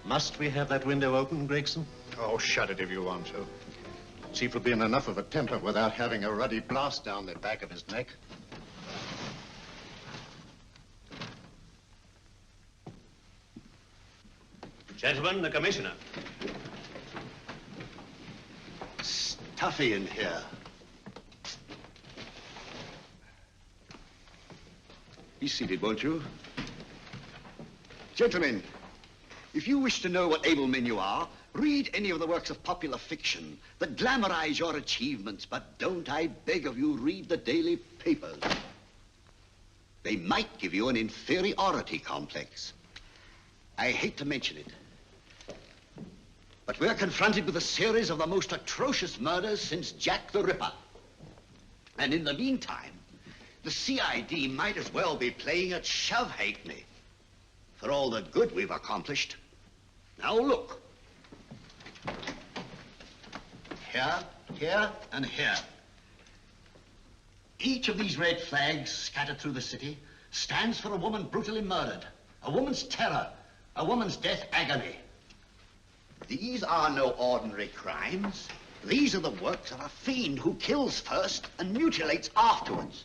Must we have that window open, Gregson? Oh, shut it if you want to. Chief will be in enough of a temper without having a ruddy blast down the back of his neck. Gentlemen, the commissioner. Stuffy in here. Be seated, won't you? Gentlemen, if you wish to know what able men you are, read any of the works of popular fiction that glamorize your achievements, but don't, I beg of you, read the daily papers. They might give you an inferiority complex. I hate to mention it, but we're confronted with a series of the most atrocious murders since Jack the Ripper. And in the meantime, the CID might as well be playing at shove-halfpenny for all the good we've accomplished. Now look. Here, here, and here. Each of these red flags scattered through the city stands for a woman brutally murdered, a woman's terror, a woman's death agony. These are no ordinary crimes. These are the works of a fiend who kills first and mutilates afterwards.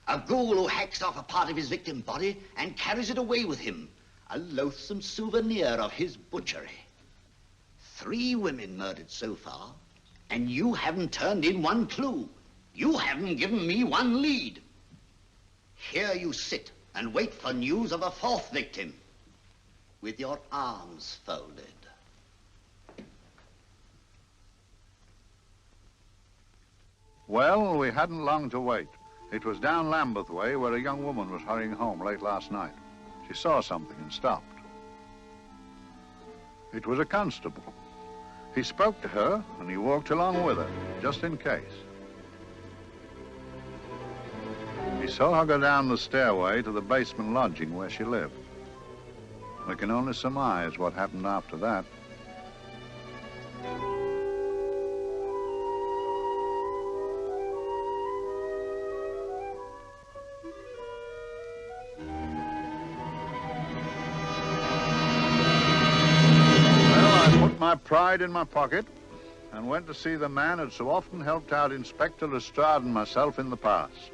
A ghoul who hacks off a part of his victim's body and carries it away with him, a loathsome souvenir of his butchery. 3 women murdered so far, and you haven't turned in one clue. You haven't given me one lead. Here you sit and wait for news of a 4th victim, with your arms folded. Well, we hadn't long to wait. It was down Lambeth Way where a young woman was hurrying home late last night. She saw something and stopped. It was a constable. He spoke to her and he walked along with her, just in case. He saw her go down the stairway to the basement lodging where she lived. We can only surmise what happened after that. My pride in my pocket and went to see the man who'd so often helped out Inspector Lestrade and myself in the past,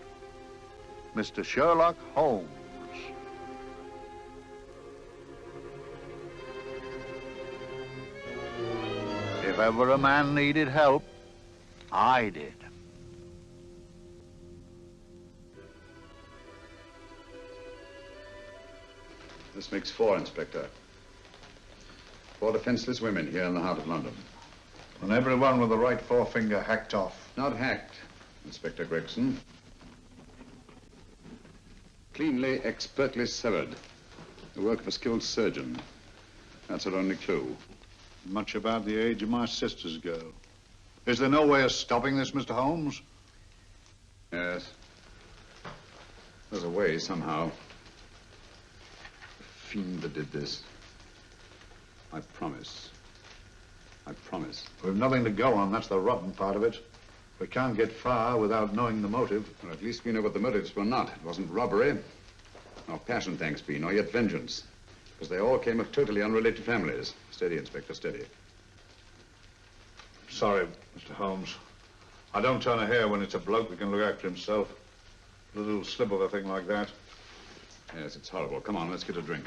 Mr. Sherlock Holmes. If ever a man needed help, I did. This makes 4, Inspector. 4 defenseless women here in the heart of London. And everyone with the right forefinger hacked off. Not hacked, Inspector Gregson. Cleanly, expertly severed. The work of a skilled surgeon. That's our only clue. Much about the age of my sister's girl. Is there no way of stopping this, Mr. Holmes? Yes. There's a way, somehow. The fiend that did this. I promise. I promise. We've nothing to go on. That's the rotten part of it. We can't get far without knowing the motive. Well, at least we know what the motives were not. It wasn't robbery, nor passion, thanks be, nor yet vengeance. Because they all came of totally unrelated families. Steady, Inspector, steady. Sorry, Mr. Holmes. I don't turn a hair when it's a bloke that can look after himself. A little slip of a thing like that. Yes, it's horrible. Come on, let's get a drink.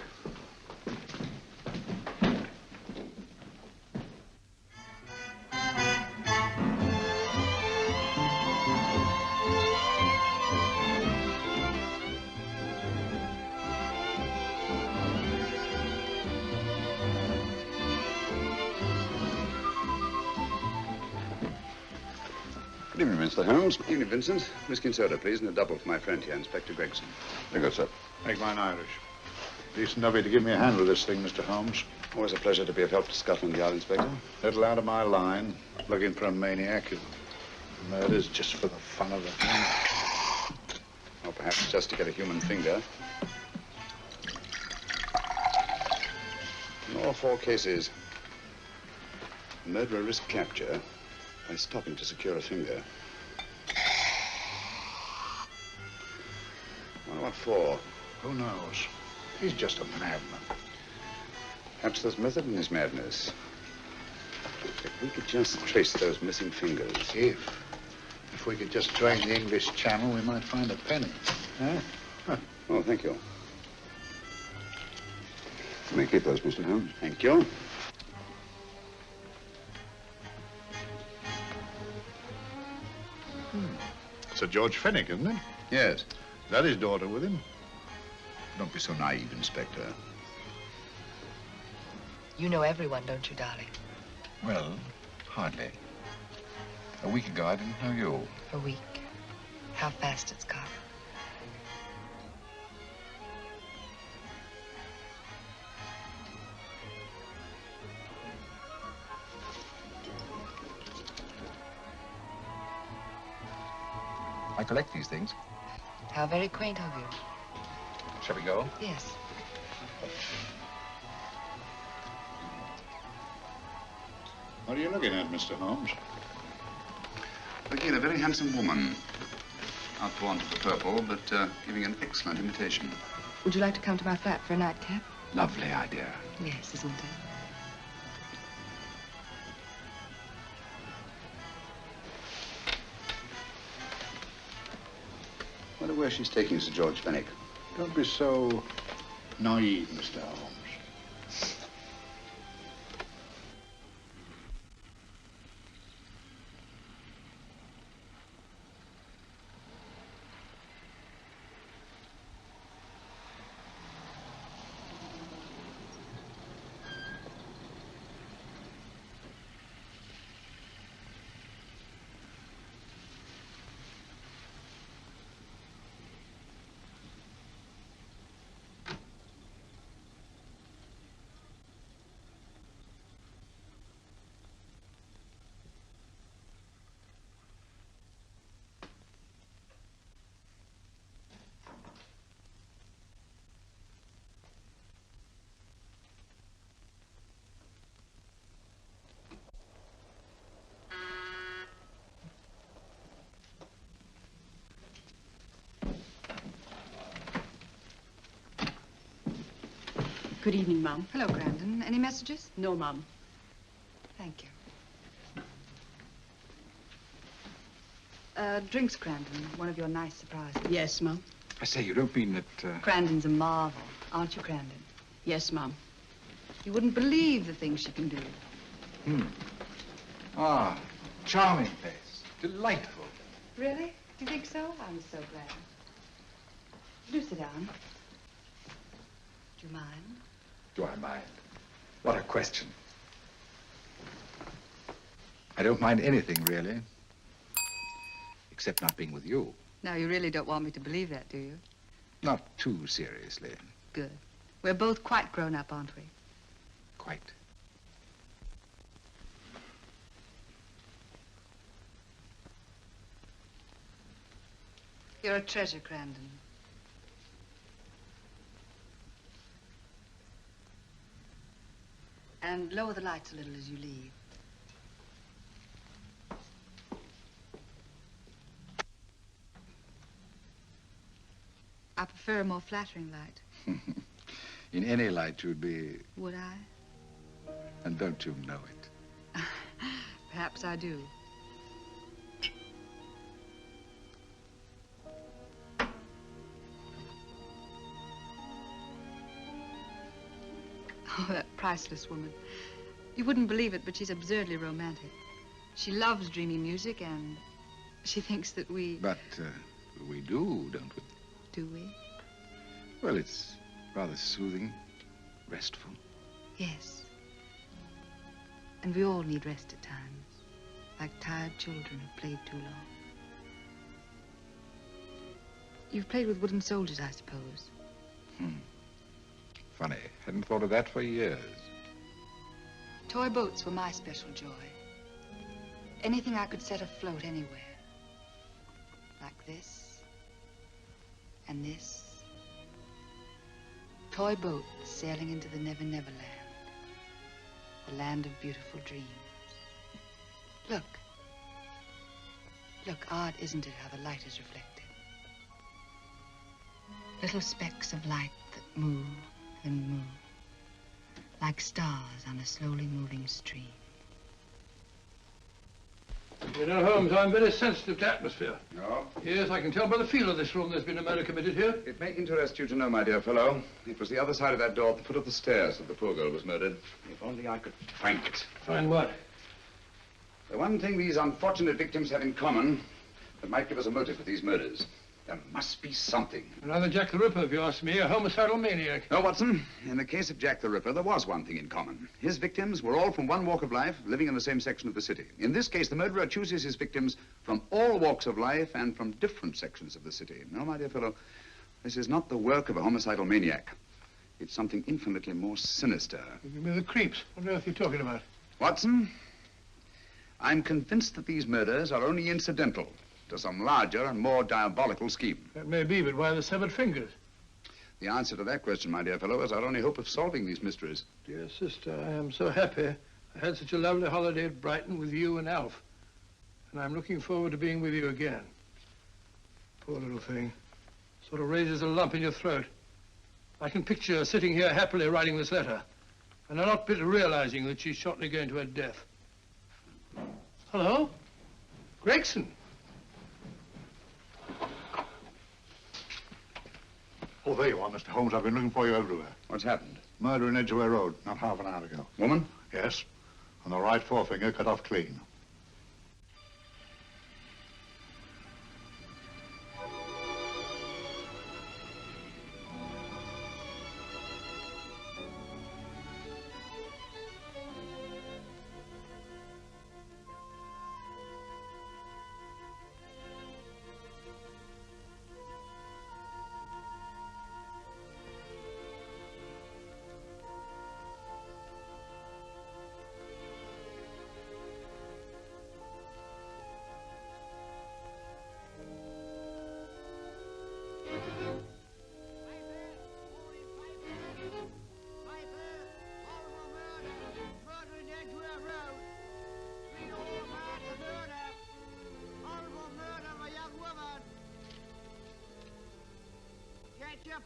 Good evening, Mr. Holmes. Good evening, Vincent. Whiskey and soda, please, and a double for my friend here, Inspector Gregson. Very good, sir. Make mine Irish. Decent of you to give me a hand with this thing, Mr. Holmes. Always a pleasure to be of help to Scotland Yard, Inspector. Little out of my line, looking for a maniac who murders just for the fun of it. Or perhaps just to get a human finger. In all 4 cases, the murderer risked capture by stopping to secure a finger. Well, what for? Who knows? He's just a madman. Perhaps there's method in his madness. If we could just trace those missing fingers. If we could just drain the English Channel, we might find a penny. Huh? Oh, thank you. You may keep those, Mr. Holmes. Thank you. Sir George Fenwick, isn't it? Yes. Is that his daughter with him? Don't be so naive, Inspector. You know everyone, don't you, darling? Well, hardly. A week ago, I didn't know you. A week. How fast it's gone. I collect these things. How very quaint of you. Shall we go? Yes. What are you looking at, Mr. Holmes? Looking at a very handsome woman. Not fond of the purple, but giving an excellent imitation. Would you like to come to my flat for a nightcap? Lovely idea. Yes, isn't it? Wonder where she's taking Sir George Fenwick. Don't be so naive, Mr. Holmes. Good evening, Mum. Hello, Grandon. Any messages? No, Mum. Thank you. Drinks, Grandon. One of your nice surprises. Yes, Mum. I say, you don't mean that, Grandon's a marvel, aren't you, Grandon? Yes, Mum. You wouldn't believe the things she can do. Ah, charming place. Delightful. Really? Do you think so? I'm so glad. Do sit down. Do you mind? Do I mind? What a question. I don't mind anything, really. Except not being with you. Now, you really don't want me to believe that, do you? Not too seriously. Good. We're both quite grown up, aren't we? Quite. You're a treasure, Grandon. And lower the lights a little as you leave. I prefer a more flattering light. In any light, you'd be... Would I? And don't you know it? Perhaps I do. Oh, that priceless woman. You wouldn't believe it, but she's absurdly romantic. She loves dreamy music, and she thinks that we... But we do, don't we? Do we? Well, it's rather soothing, restful. Yes. And we all need rest at times, like tired children who've played too long. You've played with wooden soldiers, I suppose. Funny. Hadn't thought of that for years. Toy boats were my special joy. Anything I could set afloat anywhere. Like this. And this. Toy boats sailing into the Never Never Land. The land of beautiful dreams. Look. Look, odd, isn't it, how the light is reflected? Little specks of light that move and move. like stars on a slowly moving stream. You know, Holmes, I'm very sensitive to atmosphere. No? Yes, I can tell by the feel of this room there's been a murder committed here. It may interest you to know, my dear fellow, it was the other side of that door at the foot of the stairs that the poor girl was murdered. If only I could find it. Find what? The one thing these unfortunate victims have in common that might give us a motive for these murders. There must be something. Another Jack the Ripper, if you ask me, a homicidal maniac. No, Watson. In the case of Jack the Ripper, there was one thing in common. His victims were all from one walk of life, living in the same section of the city. In this case, the murderer chooses his victims from all walks of life and from different sections of the city. No, my dear fellow, this is not the work of a homicidal maniac. It's something infinitely more sinister. Give me the creeps. What on earth are you talking about? Watson, I'm convinced that these murders are only incidental to some larger and more diabolical scheme. That may be, but why the severed fingers? The answer to that question, my dear fellow, is our only hope of solving these mysteries. Dear sister, I am so happy. I had such a lovely holiday at Brighton with you and Alf. And I'm looking forward to being with you again. Poor little thing. Sort of raises a lump in your throat. I can picture her sitting here happily writing this letter. And I'm not bit realizing that she's shortly going to her death. Hello? Gregson. Oh, there you are, Mr. Holmes. I've been looking for you everywhere. What's happened? Murder in Edgware Road, not half an hour ago. Woman? Yes, and the right forefinger cut off clean.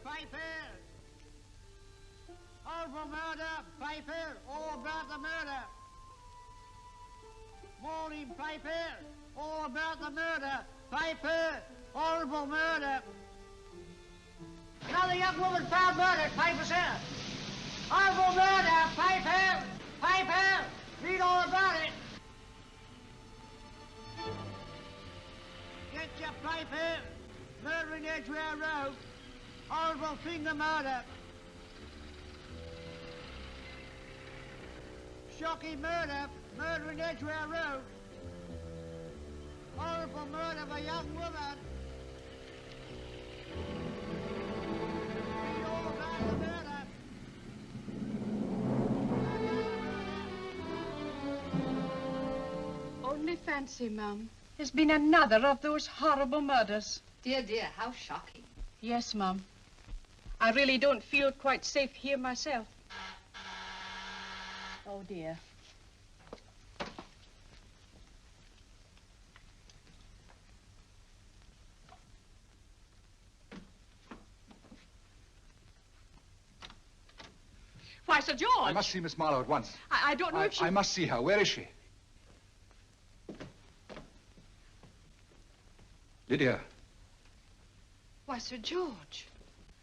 Piper! Horrible murder, Piper! All about the murder! Morning, Piper! All about the murder! Piper! Horrible murder! Another young woman found murdered, Piper, sir! Horrible murder, Piper! Piper! Read all about it! Get your Piper! Murder in Edgware Road! Horrible finger murder. Shocking murder. Murder in Edgware Road. Horrible murder of a young woman. Read all about the murder. Only fancy, Mum. There's been another of those horrible murders. Dear, dear, how shocking. Yes, Mum. I really don't feel quite safe here myself. Oh, dear. Why, Sir George! I must see Miss Marlowe at once. I don't know if she... I must see her. Where is she? Lydia. Why, Sir George,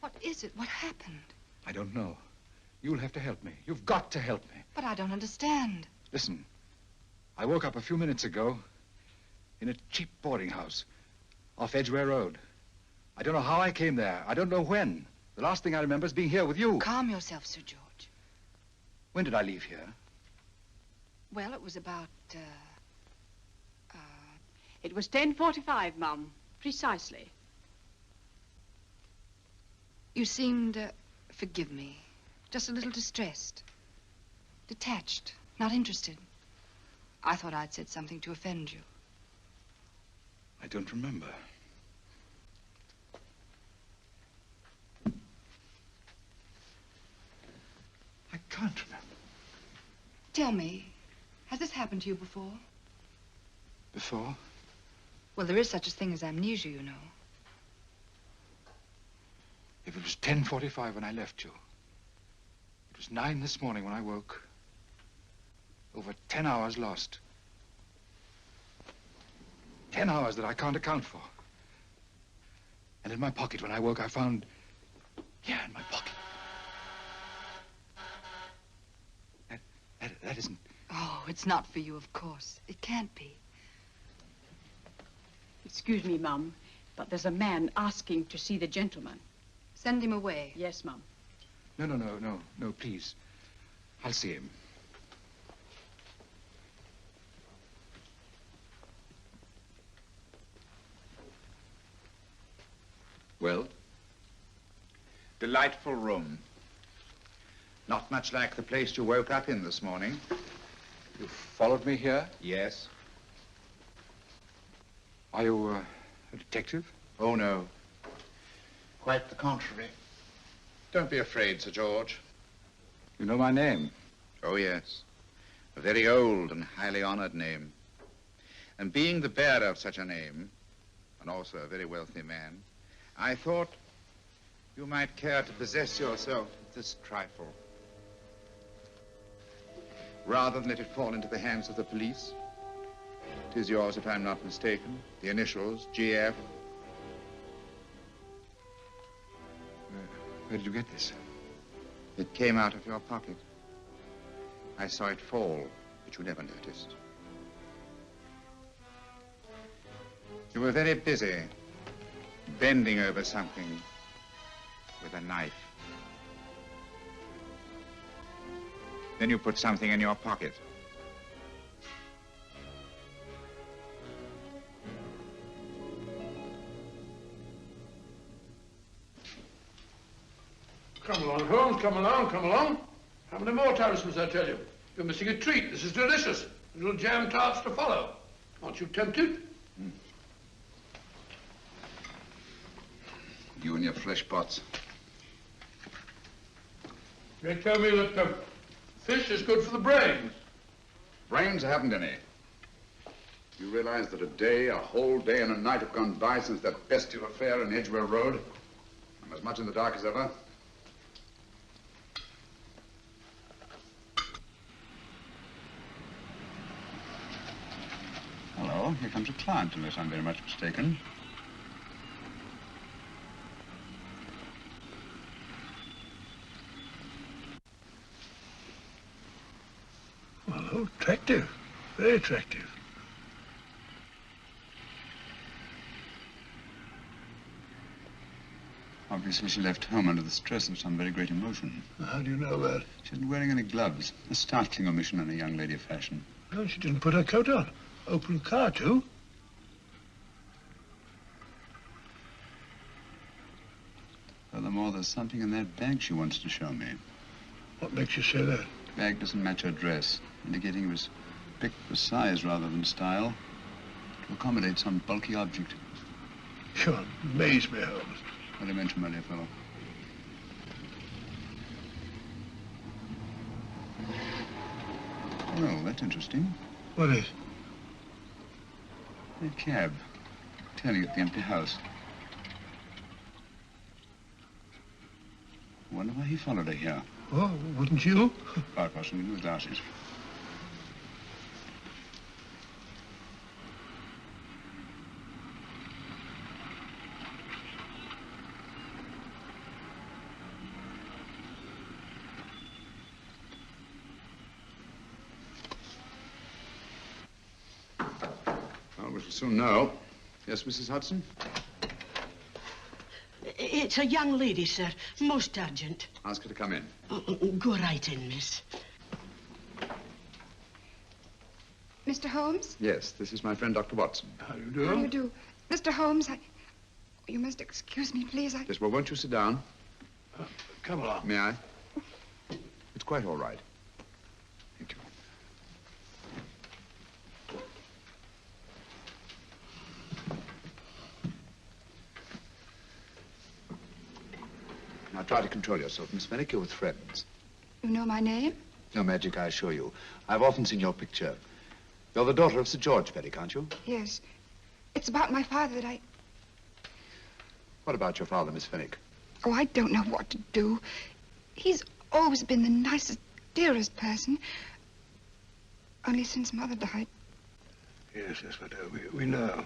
what is it? What happened? I don't know. You'll have to help me. You've got to help me. But I don't understand. Listen, I woke up a few minutes ago in a cheap boarding house off Edgware Road. I don't know how I came there. I don't know when. The last thing I remember is being here with you. Calm yourself, Sir George. When did I leave here? Well, it was about, It was 10:45, Mum. Precisely. You seemed, forgive me, just a little distressed. Detached, not interested. I thought I'd said something to offend you. I don't remember. I can't remember. Tell me, has this happened to you before? Before? Well, there is such a thing as amnesia, you know. If it was 10:45 when I left you, it was 9 this morning when I woke. Over 10 hours lost. 10 hours that I can't account for. And in my pocket when I woke, I found... Here, in my pocket. That isn't... Oh, it's not for you, of course. It can't be. Excuse me, Mum, but there's a man asking to see the gentleman. Send him away. Yes, Mum. No, please. I'll see him. Well? Delightful room. Not much like the place you woke up in this morning. You followed me here? Yes. Are you a detective? Oh, no. Quite the contrary. Don't be afraid, Sir George. You know my name? Oh, yes. A very old and highly honored name. And being the bearer of such a name, and also a very wealthy man, I thought you might care to possess yourself of this trifle. Rather than let it fall into the hands of the police. It is yours, if I'm not mistaken. The initials, GF. Where did you get this? It came out of your pocket. I saw it fall, but you never noticed. You were very busy, bending over something with a knife. Then you put something in your pocket. Come along, Holmes, come along, come along. How many more times must I tell you? You're missing a treat. This is delicious. Little jam tarts to follow. Aren't you tempted? You and your fresh pots. They tell me that fish is good for the brains. Brains, I haven't any. You realize that a whole day and a night have gone by since that bestial affair in Edgware Road? I'm as much in the dark as ever. Hello, here comes a client, unless I'm very much mistaken. Well, attractive. Very attractive. Obviously, she left home under the stress of some very great emotion. How do you know that? She isn't wearing any gloves. A startling omission in a young lady of fashion. No, she didn't put her coat on. Open car, too. Furthermore, there's something in that bag she wants to show me. What makes you say that? The bag doesn't match her dress, indicating it was picked for size rather than style, to accommodate some bulky object. You amaze me, Holmes. What do you mention, my dear fellow? Well, that's interesting. What is? A cab, turning at the empty house. I wonder why he followed her here. Oh, wouldn't you? Quite possibly with glasses. Well, we shall soon know. Yes, Mrs. Hudson? It's a young lady, sir. Most urgent. Ask her to come in. Go right in, miss. Mr. Holmes? Yes, this is my friend, Dr. Watson. How do you do? How do you do? Mr. Holmes, you must excuse me, please. Yes, well, won't you sit down? Come along. May I? It's quite all right. Thank you. Now, try to control yourself, Miss Fenwick. You're with friends. You know my name? No magic, I assure you. I've often seen your picture. You're the daughter of Sir George Fenwick, aren't you? Yes. It's about my father that What about your father, Miss Fenwick? Oh, I don't know what to do. He's always been the nicest, dearest person. Only since Mother died. Yes, we know.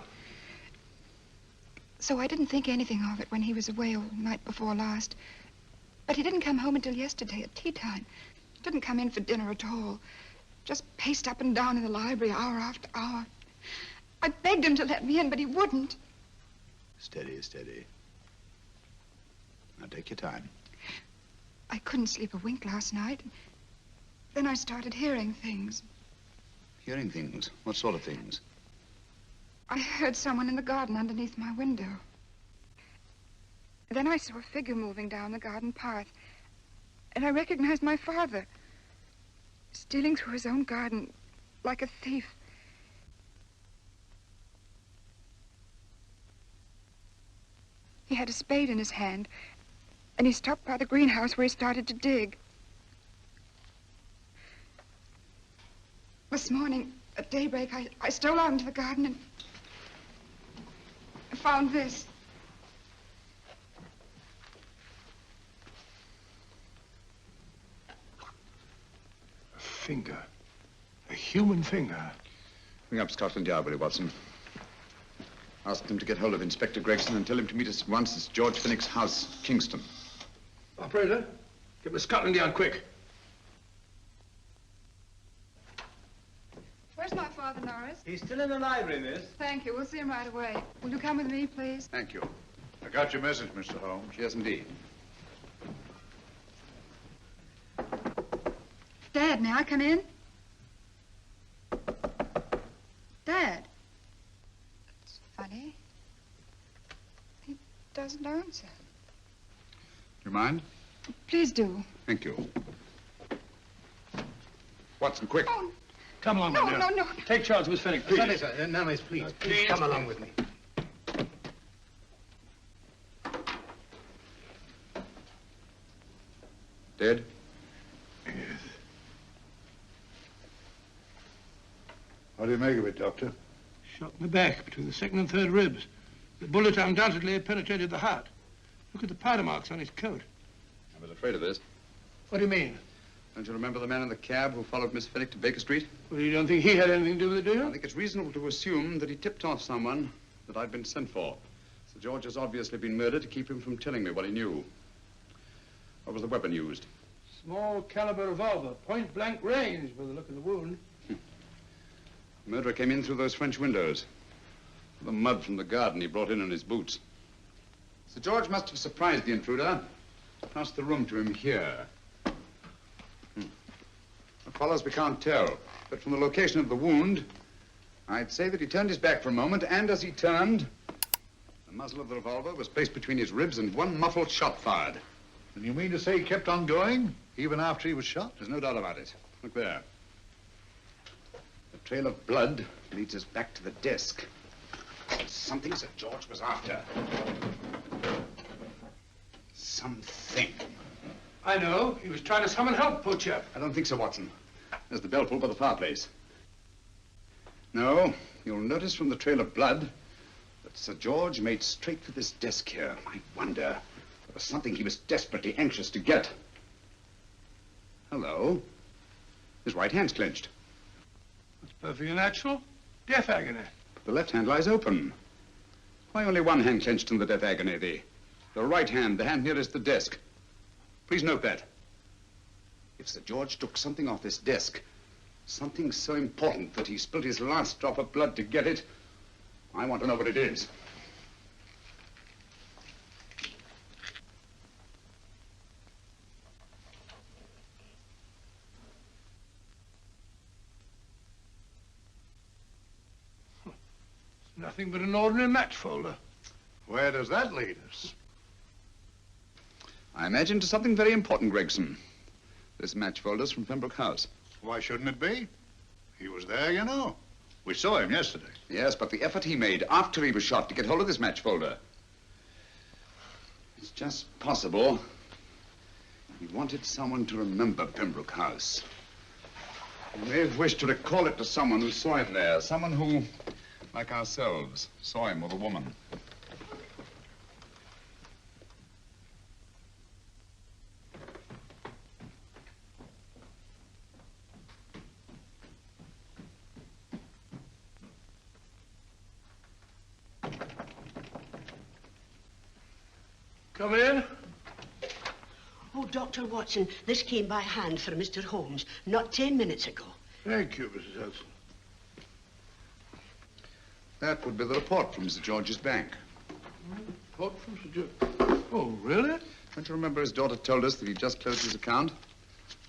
So I didn't think anything of it when he was away all night before last. But he didn't come home until yesterday at tea time. Didn't come in for dinner at all. Just paced up and down in the library hour after hour. I begged him to let me in, but he wouldn't. Steady, steady. Now take your time. I couldn't sleep a wink last night. Then I started hearing things. Hearing things? What sort of things? I heard someone in the garden underneath my window. Then I saw a figure moving down the garden path. And I recognized my father. Stealing through his own garden like a thief. He had a spade in his hand. And he stopped by the greenhouse where he started to dig. This morning, at daybreak, I stole out into the garden and found this. A finger. A human finger. Ring up Scotland Yard, will you, Watson? Ask them to get hold of Inspector Gregson and tell him to meet us at once at George Finnick's house, Kingston. Operator, get me Scotland Yard quick. Where's my father, Norris? He's still in the library, miss. Thank you. We'll see him right away. Will you come with me, please? Thank you. I got your message, Mr. Holmes. Yes, indeed. Dad, may I come in? Dad. It's funny. He doesn't answer. You mind? Please do. Thank you. Watson, quick. Oh, Come along, no, my dear. no, no. Take charge of Miss Finnick, please. Sorry, sir. Now, miss, please. Please come along with me. Dead? Yes. What do you make of it, Doctor? Shot in the back, between the second and third ribs. The bullet undoubtedly penetrated the heart. Look at the powder marks on his coat. I was afraid of this. What do you mean? Don't you remember the man in the cab who followed Miss Finnick to Baker Street? Well, you don't think he had anything to do with it, do I you? think it's reasonable to assume that he tipped off someone that I'd been sent for. Sir George has obviously been murdered to keep him from telling me what he knew. What was the weapon used? Small caliber revolver, point blank range by the look of the wound. The murderer came in through those French windows. The mud from the garden he brought in his boots. Sir George must have surprised the intruder. Passed the room to him here. What follows, we can't tell. But from the location of the wound, I'd say that he turned his back for a moment, and as he turned, the muzzle of the revolver was placed between his ribs and one muffled shot fired. And you mean to say he kept on going, even after he was shot? There's no doubt about it. Look there. The trail of blood leads us back to the desk. It's something Sir George was after. Something. I know. He was trying to summon help, poor chap. I don't think so, Watson. There's the bell pull by the fireplace. No, you'll notice from the trail of blood that Sir George made straight for this desk here. I wonder, there was something he was desperately anxious to get. Hello. His right hand's clenched. That's perfectly natural. Death agony. The left hand lies open. Why only one hand clenched in the death agony? The right hand, the hand nearest the desk. Please note that. If Sir George took something off this desk, something so important that he spilled his last drop of blood to get it, I want to know what it is. Nothing but an ordinary match folder. Where does that lead us? I imagine to something very important, Gregson. This match folder's from Pembroke House. Why shouldn't it be? He was there, you know. We saw him yesterday. Yes, but the effort he made after he was shot to get hold of this match folder. It's just possible he wanted someone to remember Pembroke House. He may have wished to recall it to someone who saw him there. Someone who, like ourselves, saw him with a woman. Come in. Oh, Dr. Watson, this came by hand for Mr. Holmes not 10 minutes ago. Thank you, Mrs. Hudson. That would be the report from Mr. George's bank. Report from Sir George. Oh, really? Don't you remember his daughter told us that he'd just closed his account?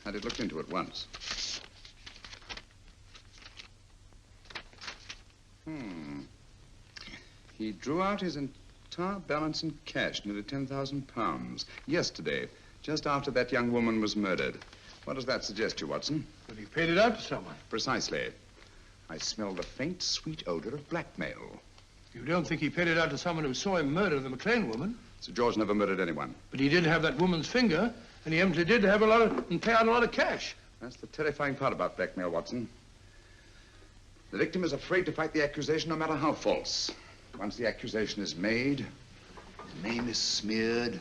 Had it looked into at once. He drew out his entire balance in cash, nearly £10,000, yesterday, just after that young woman was murdered. What does that suggest you, Watson? But he paid it out to someone. Precisely. I smell the faint, sweet odor of blackmail. You don't think he paid it out to someone who saw him murder the McLean woman? Sir George never murdered anyone. But he did have that woman's finger, and he evidently did have and pay out a lot of cash. That's the terrifying part about blackmail, Watson. The victim is afraid to fight the accusation, no matter how false. Once the accusation is made, his name is smeared,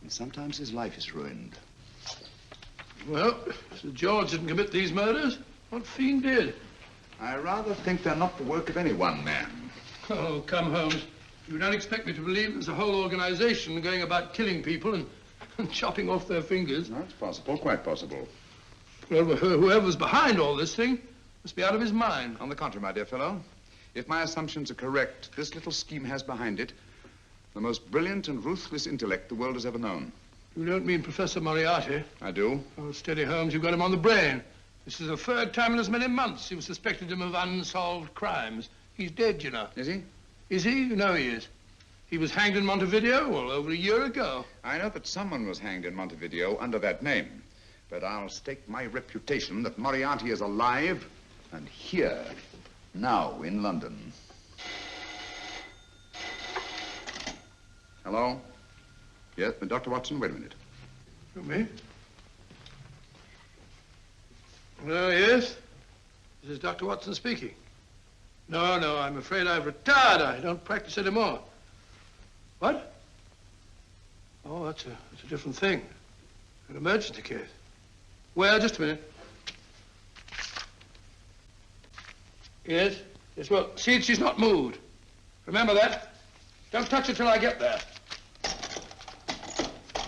and sometimes his life is ruined. Well, Sir George didn't commit these murders. What fiend did? I rather think they're not the work of any one man. Oh, come, Holmes. You don't expect me to believe there's a whole organization going about killing people and chopping off their fingers? No, it's possible, quite possible. Well, whoever's behind all this thing must be out of his mind. On the contrary, my dear fellow, if my assumptions are correct, this little scheme has behind it the most brilliant and ruthless intellect the world has ever known. You don't mean Professor Moriarty? I do. Oh, steady, Holmes. You've got him on the brain. This is the third time in as many months you've suspected him of unsolved crimes. He's dead, you know. Is he? Is he? You know he is. He was hanged in Montevideo, well, over a year ago. I know that someone was hanged in Montevideo under that name. But I'll stake my reputation that Moriarty is alive and here, now, in London. Hello? Yes, but Dr. Watson, wait a minute. You me? Oh, yes? This is Dr. Watson speaking. No, I'm afraid I've retired. I don't practice anymore. What? Oh, that's a different thing. An emergency case. Well, just a minute. Yes? Yes, well, see that she's not moved. Remember that? Don't touch her till I get there.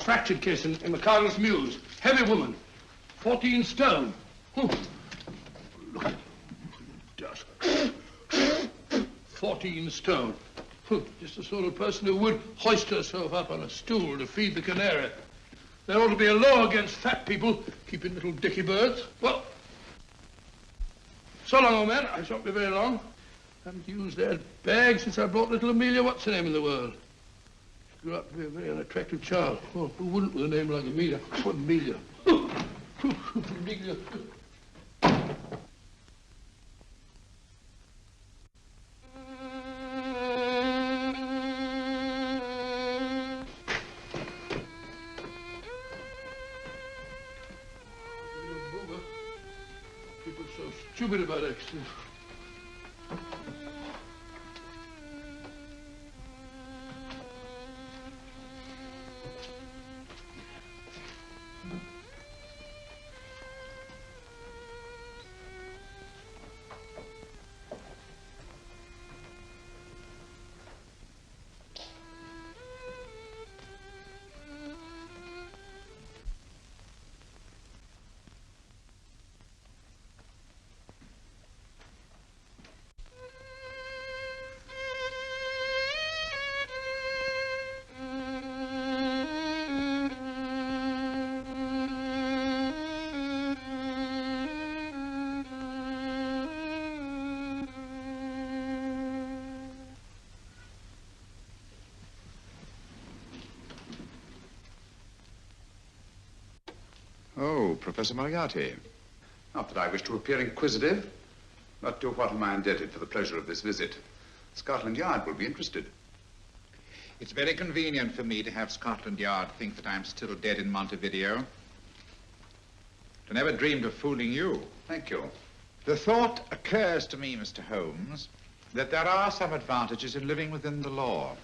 Fractured case in the Cardinal's Mews. Heavy woman. 14 stone. Look at it. Dust. 14 stone. Just the sort of person who would hoist herself up on a stool to feed the canary. There ought to be a law against fat people keeping little dicky birds. Well, so long, old man. I shan't be very long. Haven't used that bag since I brought little Amelia. What's her name in the world? She grew up to be a very unattractive child. Oh, who wouldn't with a name like Amelia? Oh, Amelia. Amelia. People so stupid about accidents. Oh, Professor Moriarty. Not that I wish to appear inquisitive, but to what am I indebted for the pleasure of this visit? Scotland Yard will be interested. It's very convenient for me to have Scotland Yard think that I'm still dead in Montevideo. I never dreamed of fooling you. Thank you. The thought occurs to me, Mr. Holmes, that there are some advantages in living within the law.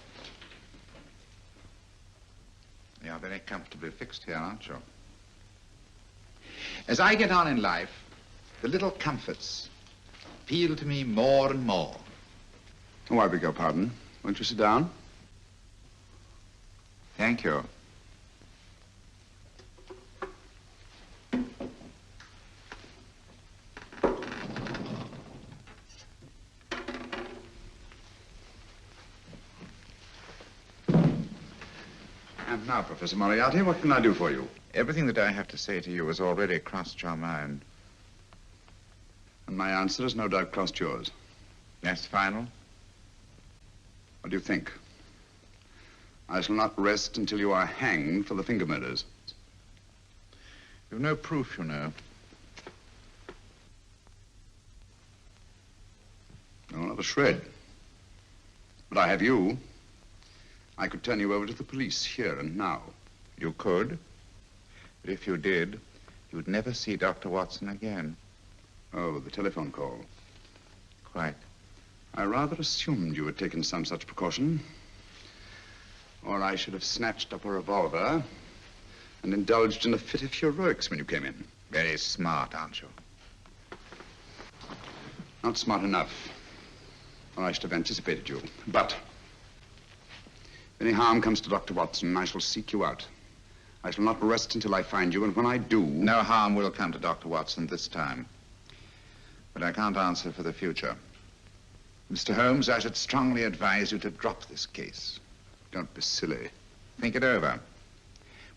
You are very comfortably fixed here, aren't you? As I get on in life, the little comforts appeal to me more and more. Oh, I beg your pardon. Won't you sit down? Thank you. And now, Professor Moriarty, what can I do for you? Everything that I have to say to you has already crossed your mind. And my answer has no doubt crossed yours. That's final? What do you think? I shall not rest until you are hanged for the finger murders. You've no proof, you know. No, not a shred. But I have you. I could turn you over to the police here and now. You could. But if you did, you'd never see Dr. Watson again. Oh, the telephone call. Quite. I rather assumed you had taken some such precaution. Or I should have snatched up a revolver and indulged in a fit of heroics when you came in. Very smart, aren't you? Not smart enough. Or I should have anticipated you. But if any harm comes to Dr. Watson, I shall seek you out. I shall not rest until I find you, and when I do... No harm will come to Dr. Watson this time. But I can't answer for the future. Mr. Holmes, I should strongly advise you to drop this case. Don't be silly. Think it over.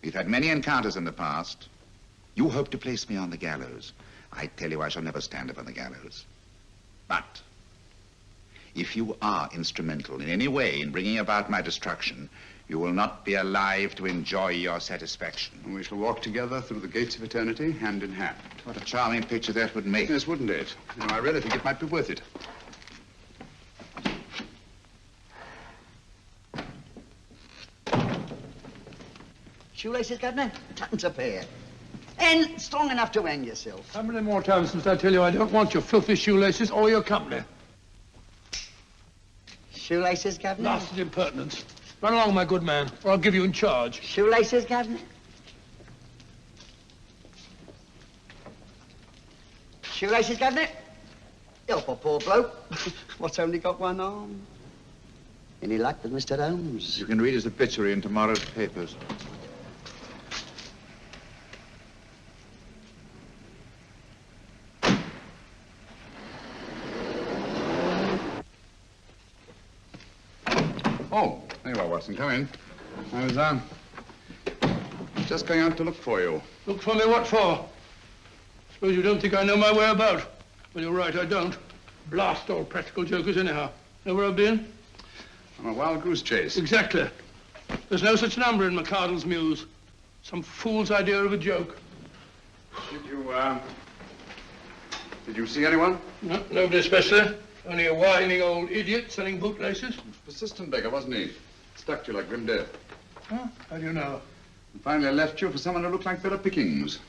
We've had many encounters in the past. You hope to place me on the gallows. I tell you, I shall never stand up on the gallows. But if you are instrumental in any way in bringing about my destruction, you will not be alive to enjoy your satisfaction. And we shall walk together through the gates of eternity, hand in hand. What a charming picture that would make. Yes, wouldn't it? You know, I really think it might be worth it. Shoelaces, Governor? Tuppence a pair. And strong enough to hang yourself. How many more times must I tell you I don't want your filthy shoelaces or your company? Shoelaces, Governor? Blasted impertinence. Run along, my good man, or I'll give you in charge. Shoelaces, Governor? Shoelaces, Governor? Help a poor bloke. What's only got one arm? Any luck with Mr. Holmes? You can read his obituary in tomorrow's papers. Oh, there you are, Watson. Come in. I was, just going out to look for you. Look for me what for? Suppose you don't think I know my way about. Well, you're right, I don't. Blast all practical jokers anyhow. Know where I've been? On a wild goose chase. Exactly. There's no such number in McCardle's Muse. Some fool's idea of a joke. Did you see anyone? No, nobody especially. Only a whining old idiot selling bootlaces. Persistent beggar, wasn't he? Stuck to you like grim death. Huh? How do you know? And finally left you for someone who looked like Philip Pickings.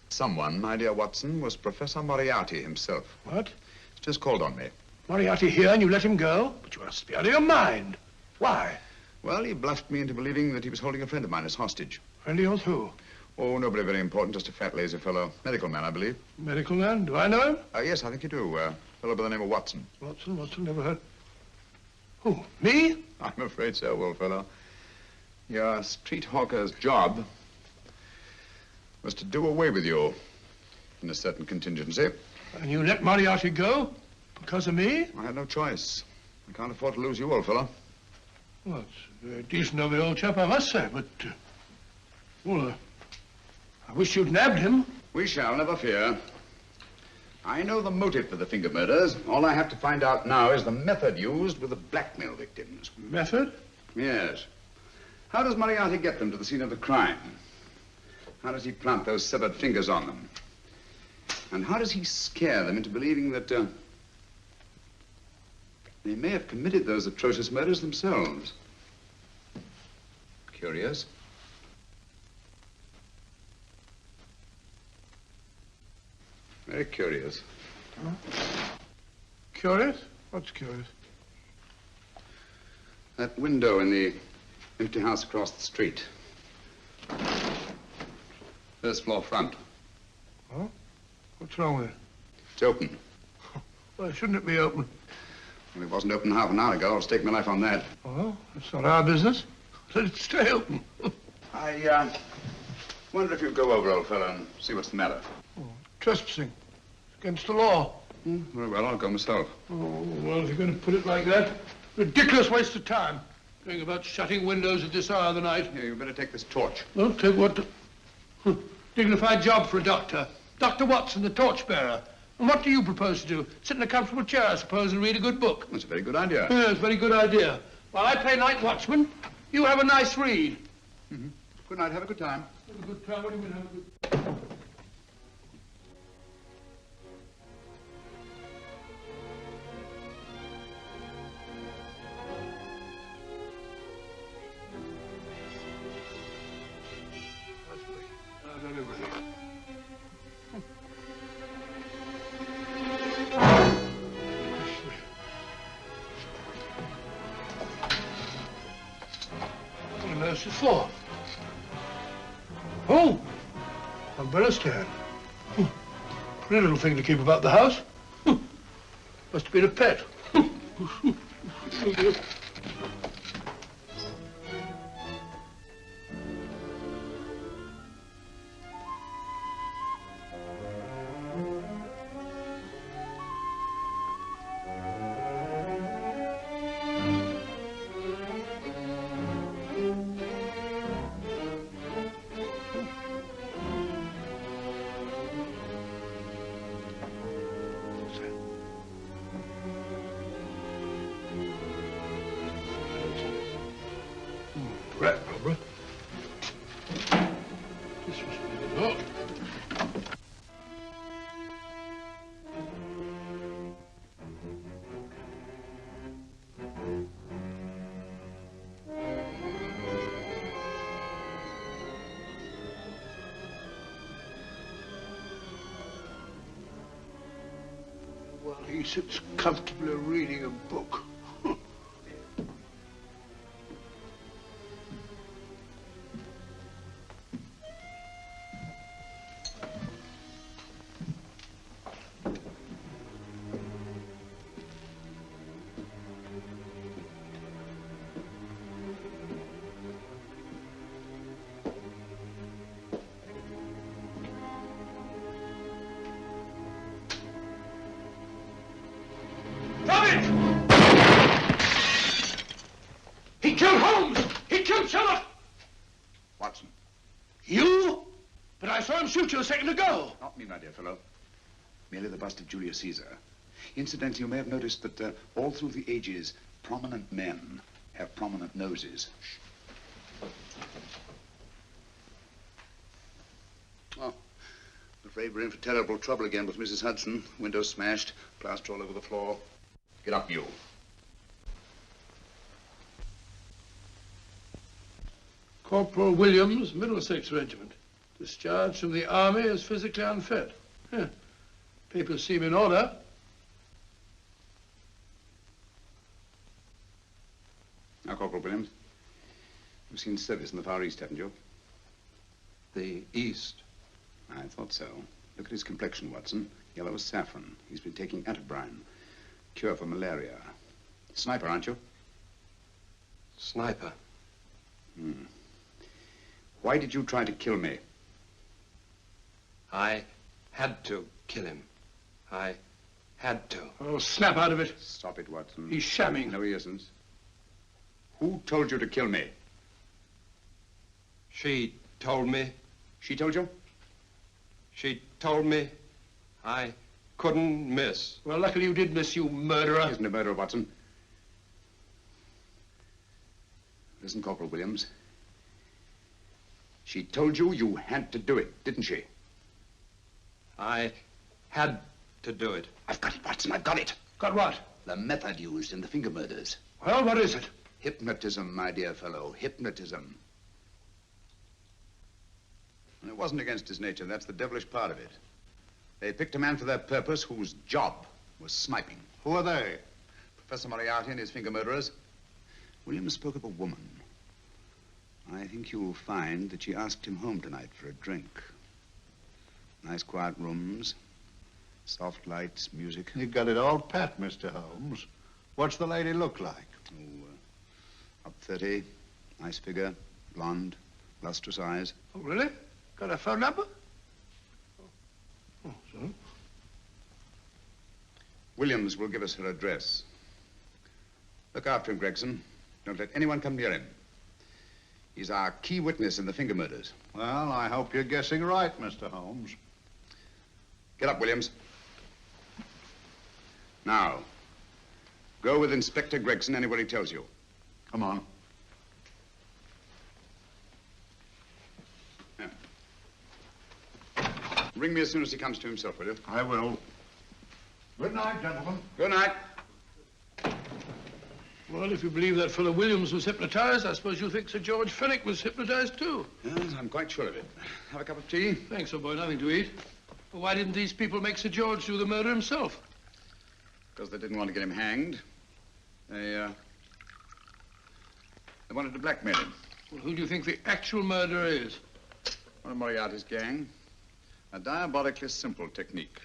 Someone, my dear Watson, was Professor Moriarty himself. What? He's just called on me. Moriarty here and you let him go? But you must be out of your mind. Why? Well, he bluffed me into believing that he was holding a friend of mine as hostage. Friend of yours who? Oh, nobody very important, just a fat, lazy fellow. Medical man, I believe. Medical man? Do I know him? Yes, I think you do. A fellow by the name of Watson. Watson, never heard. Who, me? I'm afraid so, old fellow. Your street hawker's job was to do away with you in a certain contingency. And you let Moriarty go? Because of me? I had no choice. I can't afford to lose you, old fellow. Well, it's very decent of the old chap, I must say, but... I wish you'd nabbed him. We shall, never fear. I know the motive for the finger murders. All I have to find out now is the method used with the blackmail victims. Method? Yes. How does Moriarty get them to the scene of the crime? How does he plant those severed fingers on them? And how does he scare them into believing that they may have committed those atrocious murders themselves? Curious. Very curious. Huh? Curious? What's curious? That window in the empty house across the street. First floor front. Oh? What's wrong with it? It's open. Why shouldn't it be open? Well, it wasn't open half an hour ago. I'll stake my life on that. Oh, that's not our business. Let it stay open. I wonder if you'd go over, old fellow, and see what's the matter. Trespassing. Against the law. Very well, I'll go myself. Oh, well, if you're going to put it like that, ridiculous waste of time. Going about shutting windows at this hour of the night. Here, you better take this torch. Well, take what? Dignified job for a doctor. Dr. Watson, the torchbearer. And what do you propose to do? Sit in a comfortable chair, I suppose, and read a good book. That's a very good idea. Yes, very good idea. While I play night watchman, you have a nice read. Good night. Have a good time. Have a good time. What do you mean, have a good... What's this for? Oh, umbrella stand. Pretty little thing to keep about the house. Must have been a pet. Rat robber. This was oh. While he sits comfortably reading a book. He killed Holmes! He killed Sherlock! Watson. You? But I saw him shoot you a second ago. Not me, my dear fellow. Merely the bust of Julius Caesar. Incidentally, you may have noticed that all through the ages, prominent men have prominent noses. Oh, I'm afraid we're in for terrible trouble again with Mrs. Hudson. Windows smashed, plaster all over the floor. Get up, you. Corporal Williams, Middlesex Regiment. Discharged from the army as physically unfit. Papers seem in order. Now, Corporal Williams, you've seen service in the Far East, haven't you? The East? I thought so. Look at his complexion, Watson. Yellow as saffron. He's been taking atabrine. Cure for malaria. Sniper, aren't you? Sniper. Why did you try to kill me? I had to kill him. I had to. Oh, snap out of it. Stop it, Watson. He's shamming. No, he isn't. Who told you to kill me? She told me. She told you? She told me I couldn't miss. Well, luckily you did miss, you murderer. He isn't a murderer, Watson. Listen, Corporal Williams. She told you you had to do it, didn't she? I had to do it. I've got it, Watson, I've got it. Got what? The method used in the finger murders. Well, what is it? Hypnotism, my dear fellow, hypnotism. And it wasn't against his nature, that's the devilish part of it. They picked a man for their purpose whose job was sniping. Who are they? Professor Moriarty and his finger murderers. Williams spoke of a woman. I think you'll find that she asked him home tonight for a drink. Nice quiet rooms, soft lights, music. You've got it all pat, Mr. Holmes. What's the lady look like? Oh, up 30, Nice figure, blonde, lustrous eyes. Oh, really? Got a phone number? Oh, so? Williams will give us her address. Look after him, Gregson. Don't let anyone come near him. He's our key witness in the finger murders. Well, I hope you're guessing right, Mr. Holmes. Get up, Williams. Now, go with Inspector Gregson anywhere he tells you. Come on. Yeah. Ring me as soon as he comes to himself, will you? I will. Good night, gentlemen. Good night. Well, if you believe that fellow Williams was hypnotized, I suppose you think Sir George Fenwick was hypnotized too. Yes, I'm quite sure of it. Have a cup of tea? Thanks, old boy. Nothing to eat. Well, why didn't these people make Sir George do the murder himself? Because they didn't want to get him hanged. They wanted to blackmail him. Well, who do you think the actual murderer is? One of Moriarty's gang. A diabolically simple technique.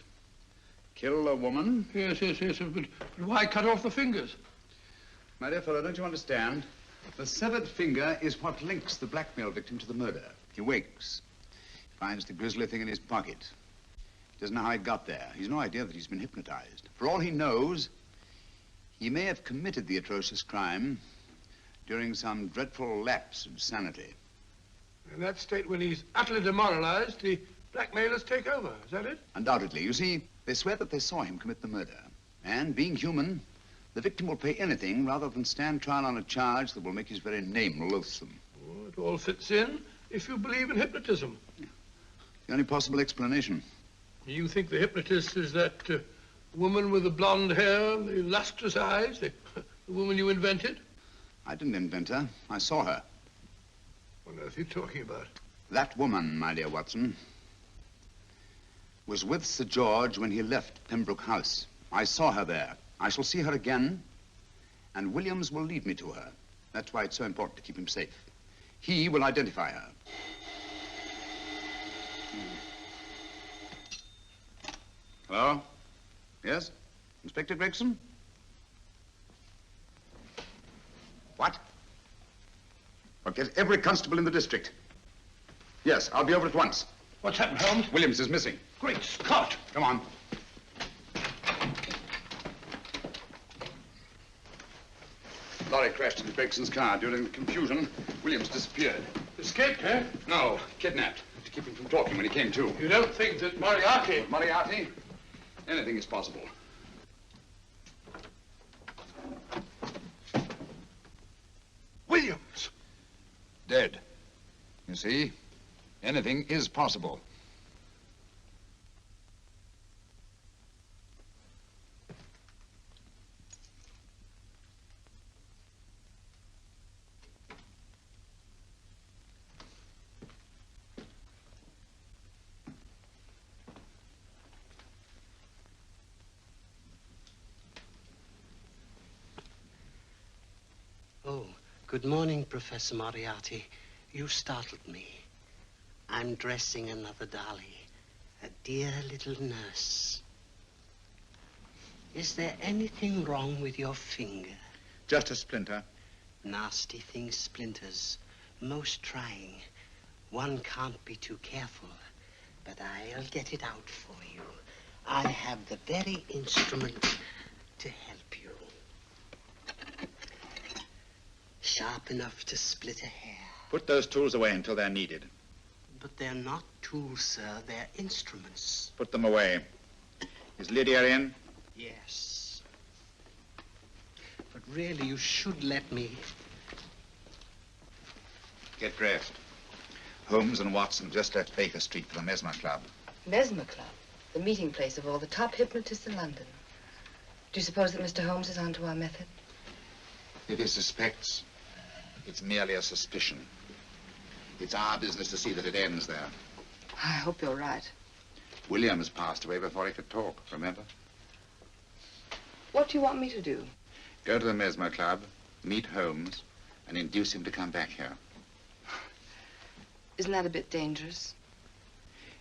Kill a woman. Yes, but why cut off the fingers? My dear fellow, don't you understand? The severed finger is what links the blackmail victim to the murder. He wakes, finds the grisly thing in his pocket. He doesn't know how it got there. He's no idea that he's been hypnotized. For all he knows, he may have committed the atrocious crime during some dreadful lapse of sanity. In that state, when he's utterly demoralized, the blackmailers take over. Is that it? Undoubtedly. You see, they swear that they saw him commit the murder. And being human, the victim will pay anything rather than stand trial on a charge that will make his very name loathsome. Oh, it all fits in if you believe in hypnotism. Yeah. The only possible explanation. You think the hypnotist is that woman with the blonde hair, the lustrous eyes, the woman you invented? I didn't invent her. I saw her. What on earth are you talking about? That woman, my dear Watson, was with Sir George when he left Pembroke House. I saw her there. I shall see her again, and Williams will lead me to her. That's why it's so important to keep him safe. He will identify her. Hello? Yes? Inspector Gregson? What? Well, get every constable in the district. Yes, I'll be over at once. What's happened, Holmes? Williams is missing. Great Scott! Come on. Lorry crashed into Gregson's car. During the confusion, Williams disappeared. Escaped, eh? No, kidnapped. To keep him from talking when he came to. You don't think that Moriarty... With Moriarty? Anything is possible. Williams! Dead. You see, anything is possible. Oh, good morning, Professor Moriarty. You startled me. I'm dressing another dolly, a dear little nurse. Is there anything wrong with your finger? Just a splinter. Nasty thing, splinters. Most trying. One can't be too careful, but I'll get it out for you. I have the very instrument to help you. Sharp enough to split a hair. Put those tools away until they're needed. But they're not tools, sir. They're instruments. Put them away. Is Lydia in? Yes. But really, you should let me. Get dressed. Holmes and Watson just left Baker Street for the Mesmer Club. Mesmer Club? The meeting place of all the top hypnotists in London. Do you suppose that Mr. Holmes is onto our method? If he suspects, it's merely a suspicion. It's our business to see that it ends there. I hope you're right. Williams passed away before he could talk, remember? What do you want me to do? Go to the Mesmer Club, meet Holmes, and induce him to come back here. Isn't that a bit dangerous?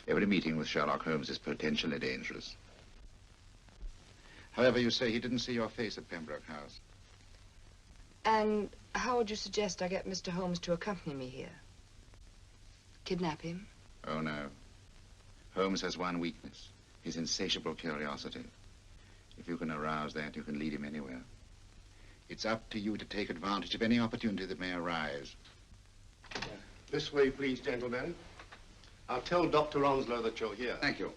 Every meeting with Sherlock Holmes is potentially dangerous. However, you say he didn't see your face at Pembroke House. And How would you suggest I get Mr. Holmes to accompany me here? Kidnap him? Oh, no. Holmes has one weakness, his insatiable curiosity. If you can arouse that, you can lead him anywhere. It's up to you to take advantage of any opportunity that may arise. This way, please, gentlemen. I'll tell Dr. Onslow that you're here. Thank you.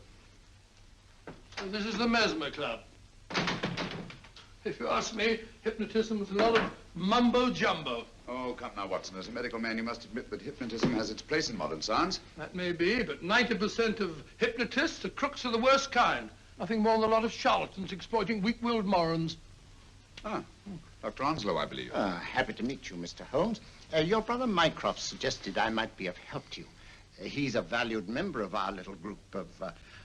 And this is the Mesmer Club. If you ask me, hypnotism is a lot of mumbo-jumbo. Oh, come now, Watson. As a medical man, you must admit that hypnotism has its place in modern science. That may be, but 90% of hypnotists are crooks of the worst kind. Nothing more than a lot of charlatans exploiting weak-willed morons. Ah, Dr. Onslow, I believe. Happy to meet you, Mr. Holmes. Your brother Mycroft suggested I might be of help to you. He's a valued member of our little group of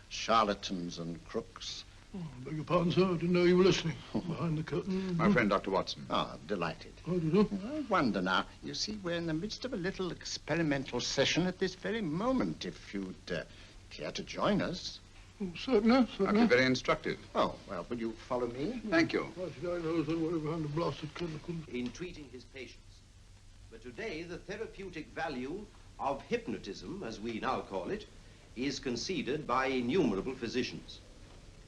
charlatans and crooks. Oh, beg your pardon, sir. I didn't know you were listening. Behind the curtain. My friend, Dr. Watson. Oh, delighted. How do you do? I wonder now. You see, we're in the midst of a little experimental session at this very moment. If you'd care to join us. Oh, certainly, certainly. That'd be very instructive. Oh, well, will you follow me? Thank you. Why should I know that behind the blasted curtain? In treating his patients. But today, the therapeutic value of hypnotism, as we now call it, is conceded by innumerable physicians.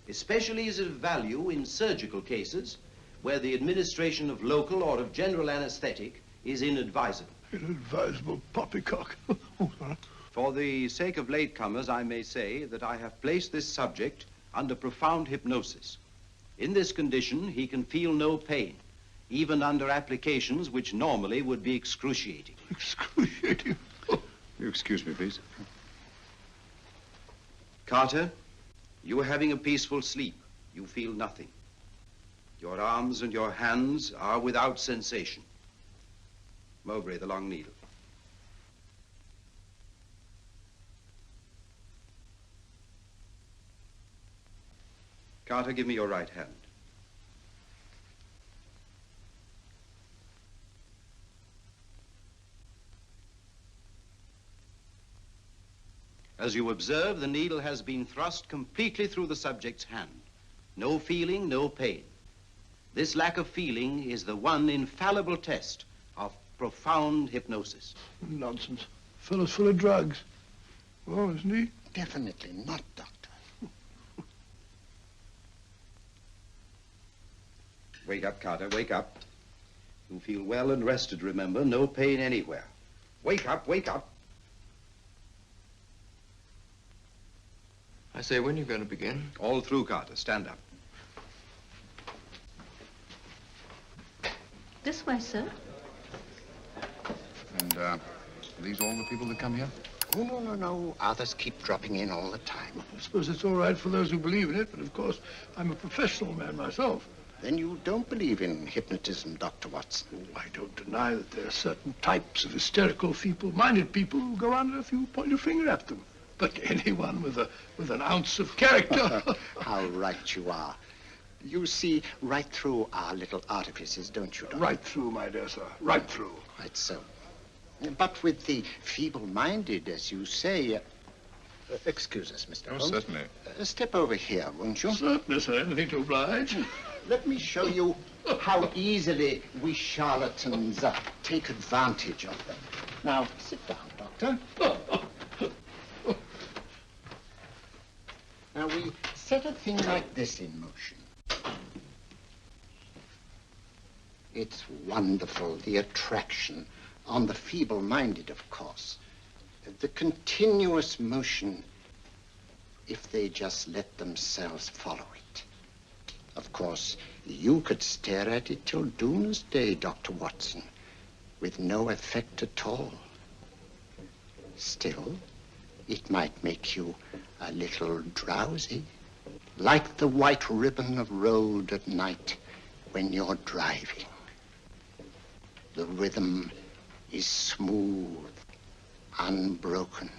Especially is it of value in surgical cases where the administration of local or of general anesthetic is inadvisable. Inadvisable poppycock. Oh, sorry. For the sake of latecomers, I may say that I have placed this subject under profound hypnosis. In this condition, he can feel no pain, even under applications which normally would be excruciating. Excruciating? You excuse me, please. Carter, you are having a peaceful sleep. You feel nothing. Your arms and your hands are without sensation. Mowbray, the long needle. Carter, give me your right hand. As you observe, the needle has been thrust completely through the subject's hand. No feeling, no pain. This lack of feeling is the one infallible test of profound hypnosis. Nonsense. Fellow's full of drugs. Oh, isn't he? Definitely not, Doctor. Wake up, Carter, wake up. You feel well and rested, remember. No pain anywhere. Wake up, wake up. I say, when are you going to begin? All through, Carter. Stand up. This way, sir. And, are these all the people that come here? Oh, no. Others keep dropping in all the time. I suppose it's all right for those who believe in it, but of course, I'm a professional man myself. Then you don't believe in hypnotism, Dr. Watson? Oh, I don't deny that there are certain types of hysterical, feeble-minded people who go under if you point your finger at them. But anyone with an ounce of character... How right you are. You see right through our little artifices, don't you, Doctor? Right through, my dear sir. Right through. Quite so. But with the feeble-minded, as you say... excuse us, Mr. Holmes. Certainly. Step over here, won't you? Certainly, sir. Anything to oblige. Let me show you how easily we charlatans take advantage of them. Now, sit down, Doctor. Now, we set a thing like this in motion. It's wonderful, the attraction on the feeble-minded, of course. The continuous motion, if they just let themselves follow it. Of course, you could stare at it till doomsday, Dr. Watson, with no effect at all. Still, it might make you a little drowsy, like the white ribbon of road at night when you're driving. The rhythm is smooth, unbroken,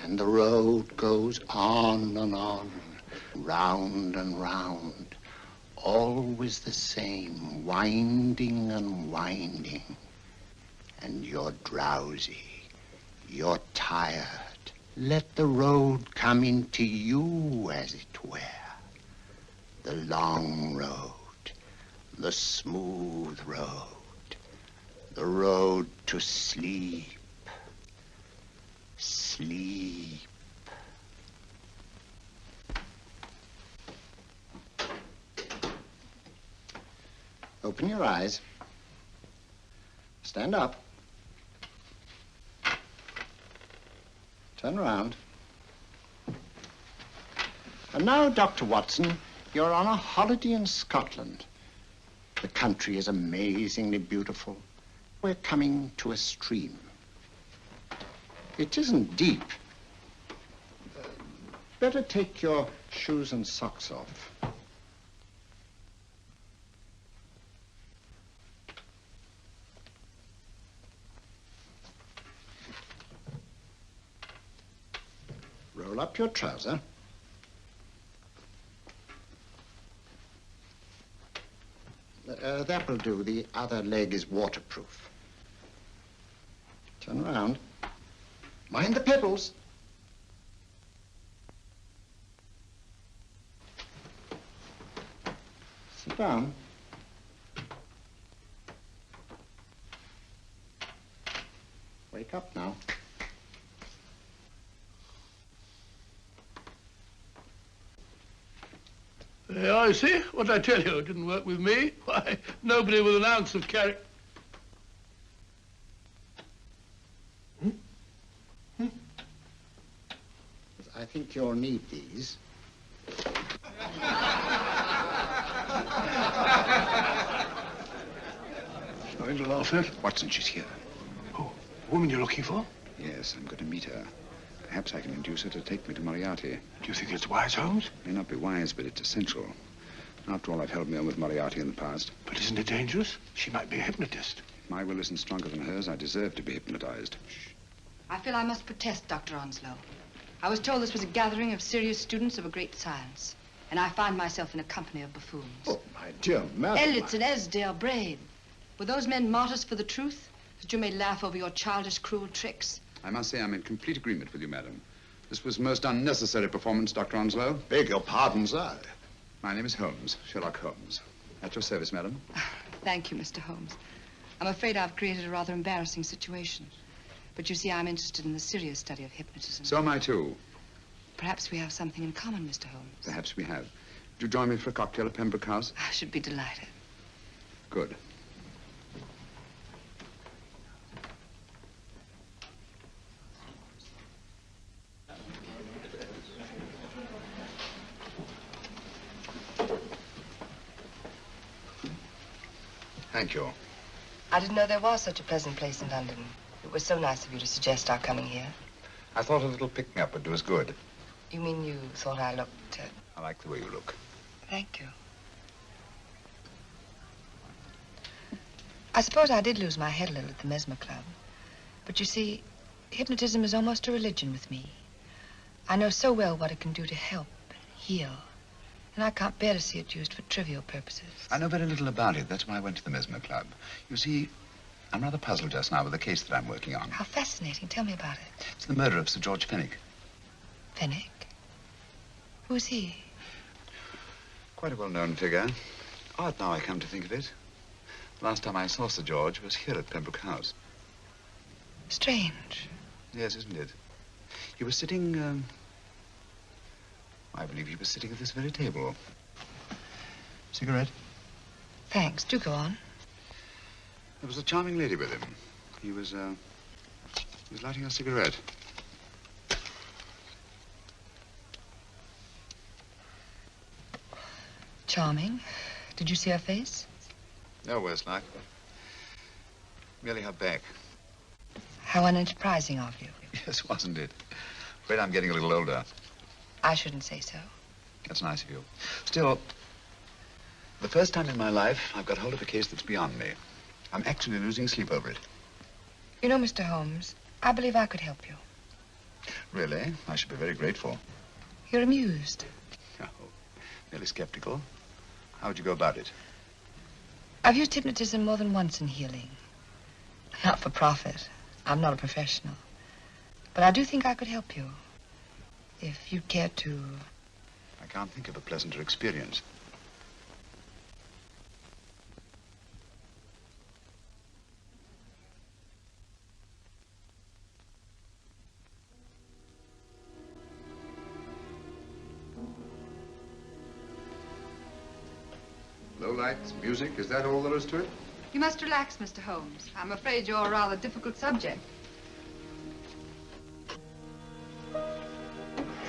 and the road goes on and on, round and round, always the same, winding and winding. And you're drowsy, you're tired. Let the road come into you, as it were. The long road, the smooth road. The road to sleep. Sleep. Open your eyes. Stand up. Turn around. And now, Dr. Watson, you're on a holiday in Scotland. The country is amazingly beautiful. We're coming to a stream. It isn't deep. Better take your shoes and socks off. Roll up your trouser. That will do. The other leg is waterproof. Turn around. Mind the pedals. Sit down. Wake up now. I see. What I tell you, it didn't work with me. Why, nobody with an ounce of character. I think you'll need these. Nothing to laugh at. Watson, she's here. Oh, woman you're looking for? Yes, I'm going to meet her. Perhaps I can induce her to take me to Moriarty. Do you think it's wise, Holmes? May not be wise, but it's essential. After all, I've held me on with Moriarty in the past. But isn't it dangerous? She might be a hypnotist. If my will isn't stronger than hers, I deserve to be hypnotized. I feel I must protest, Dr. Onslow. I was told this was a gathering of serious students of a great science, and I find myself in a company of buffoons. Oh, my dear madam. Elliot's and Esdale Braid. Were those men martyrs for the truth, that you may laugh over your childish, cruel tricks? I must say I'm in complete agreement with you, madam. This was most unnecessary performance, Dr. Onslow. Beg your pardon, sir. My name is Holmes, Sherlock Holmes. At your service, madam. Thank you, Mr. Holmes. I'm afraid I've created a rather embarrassing situation. But you see, I'm interested in the serious study of hypnotism. So am I, too. Perhaps we have something in common, Mr. Holmes. Perhaps we have. Would you join me for a cocktail at Pembroke House? I should be delighted. Good. Thank you. I didn't know there was such a pleasant place in London. It was so nice of you to suggest our coming here. I thought a little picking up would do us good. You mean you thought I looked... I like the way you look. Thank you. I suppose I did lose my head a little at the Mesmer Club. But you see, hypnotism is almost a religion with me. I know so well what it can do to help, heal. And I can't bear to see it used for trivial purposes. I know very little about it. That's why I went to the Mesmer Club. You see, I'm rather puzzled just now with the case that I'm working on. How fascinating. Tell me about it. It's the murder of Sir George Fenwick. Fenwick? Who's he? Quite a well-known figure. Odd now I come to think of it. The last time I saw Sir George was here at Pembroke House. Strange. Yes, isn't it? He was sitting, I believe he was sitting at this very table. Cigarette? Thanks. Do go on. There was a charming lady with him. He was lighting a cigarette. Charming. Did you see her face? No worse luck. Merely her back. How unenterprising of you. Yes, wasn't it? Afraid I'm getting a little older. I shouldn't say so. That's nice of you. Still, the first time in my life, I've got hold of a case that's beyond me. I'm actually losing sleep over it. You know, Mr. Holmes, I believe I could help you. Really? I should be very grateful. You're amused. Oh, merely skeptical. How would you go about it? I've used hypnotism more than once in healing. Not for profit. I'm not a professional. But I do think I could help you. If you'd care to... I can't think of a pleasanter experience. lights, music, is that all there is to it? You must relax, Mr. Holmes. I'm afraid you're a rather difficult subject.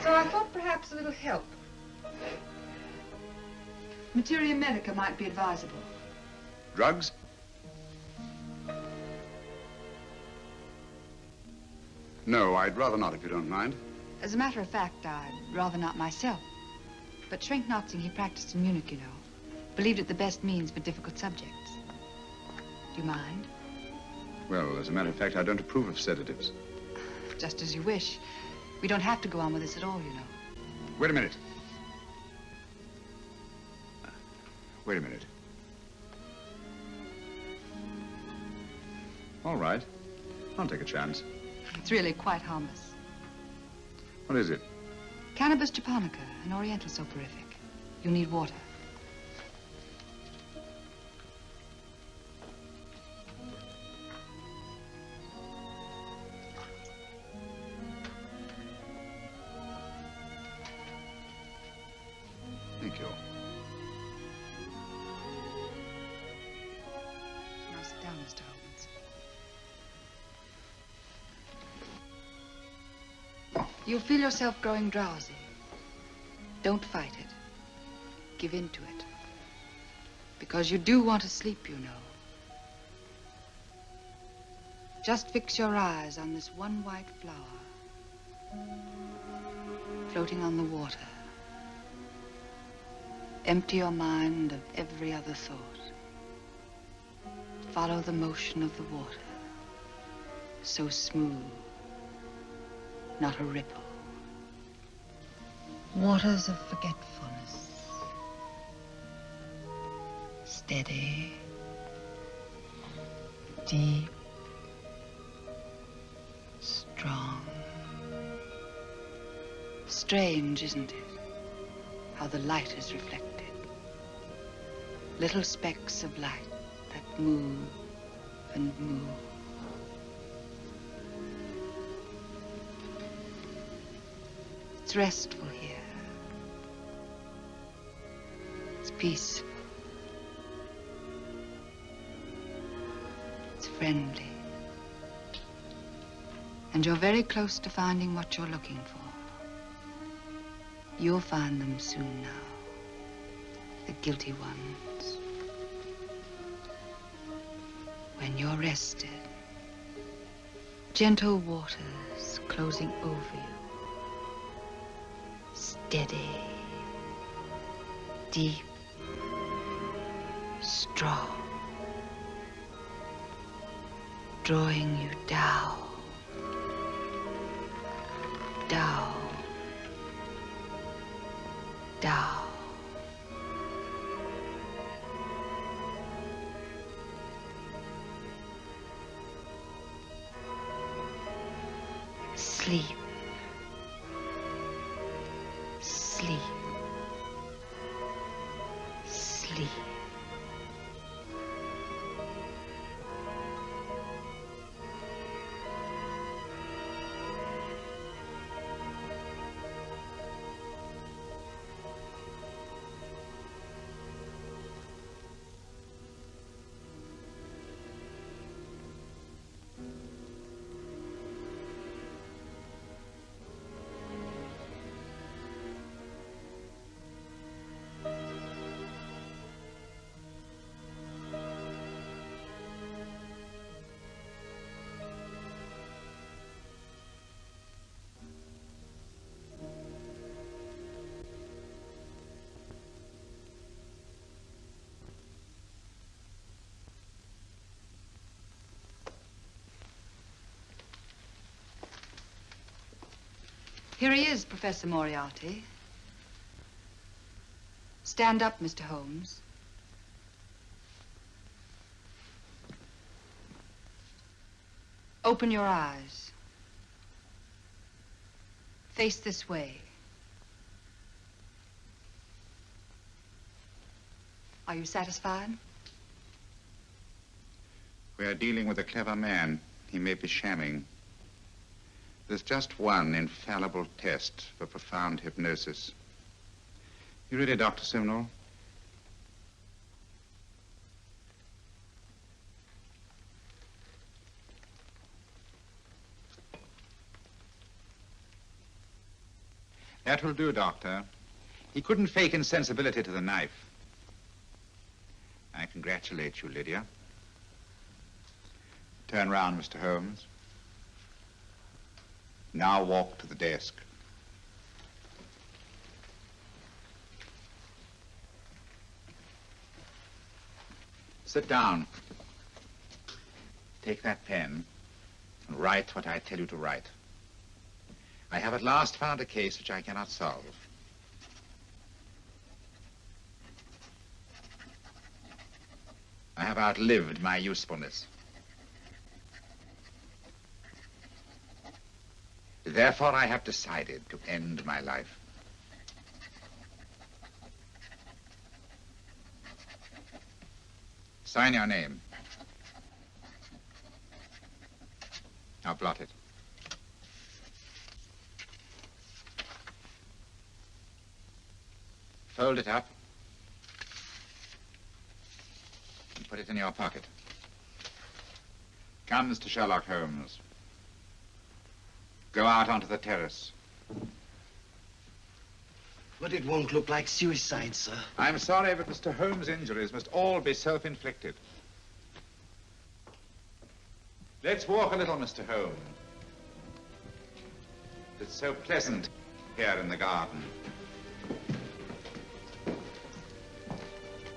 So I thought perhaps a little help. Materia medica might be advisable. Drugs? No, I'd rather not, if you don't mind. As a matter of fact, I'd rather not myself. But Schrenk-Notzing, he practiced in Munich, you know. Believed it the best means for difficult subjects. Do you mind? Well, as a matter of fact, I don't approve of sedatives. Just as you wish. We don't have to go on with this at all, you know. Wait a minute. Wait a minute. All right. I'll take a chance. It's really quite harmless. What is it? Cannabis japonica, an oriental soporific. You'll need water. Thank you. Now sit down, Mr. Holmes. You'll feel yourself growing drowsy. Don't fight it. Give in to it. Because you do want to sleep, you know. Just fix your eyes on this one white flower floating on the water. Empty your mind of every other thought. Follow the motion of the water. So smooth. Not a ripple. Waters of forgetfulness. Steady. Deep. Strong. Strange, isn't it? How the light is reflected. Little specks of light that move and move. It's restful here. It's peaceful. It's friendly. And you're very close to finding what you're looking for. You'll find them soon now. The guilty ones. When you're rested, gentle waters closing over you. Steady, deep, strong, drawing you down, down, down. Sleep. Sleep. Sleep. Here he is, Professor Moriarty. Stand up, Mr. Holmes. Open your eyes. Face this way. Are you satisfied? We are dealing with a clever man. He may be shamming. There's just one infallible test for profound hypnosis. You ready, Dr. Simnel? That will do, Doctor. He couldn't fake insensibility to the knife. I congratulate you, Lydia. Turn round, Mr. Holmes. Now walk to the desk. Sit down. Take that pen and write what I tell you to write. I have at last found a case which I cannot solve. I have outlived my usefulness. Therefore, I have decided to end my life. Sign your name. Now blot it. Fold it up and put it in your pocket. Come, Mr. Sherlock Holmes. Go out onto the terrace. But it won't look like suicide, sir. I'm sorry, but Mr. Holmes' injuries must all be self-inflicted. Let's walk a little, Mr. Holmes. It's so pleasant here in the garden.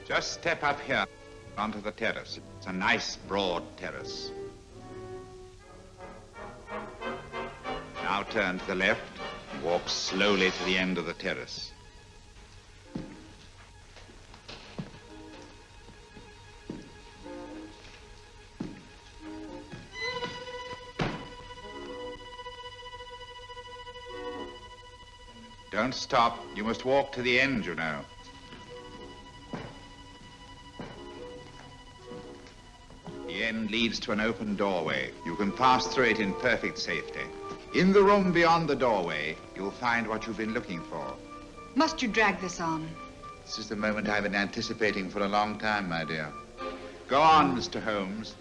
Just step up here onto the terrace. It's a nice, broad terrace. Now turn to the left and walk slowly to the end of the terrace. Don't stop. You must walk to the end, you know. The end leads to an open doorway. You can pass through it in perfect safety. In the room beyond the doorway, you'll find what you've been looking for. Must you drag this on? This is the moment I've been anticipating for a long time, my dear. Go on, Mr. Holmes.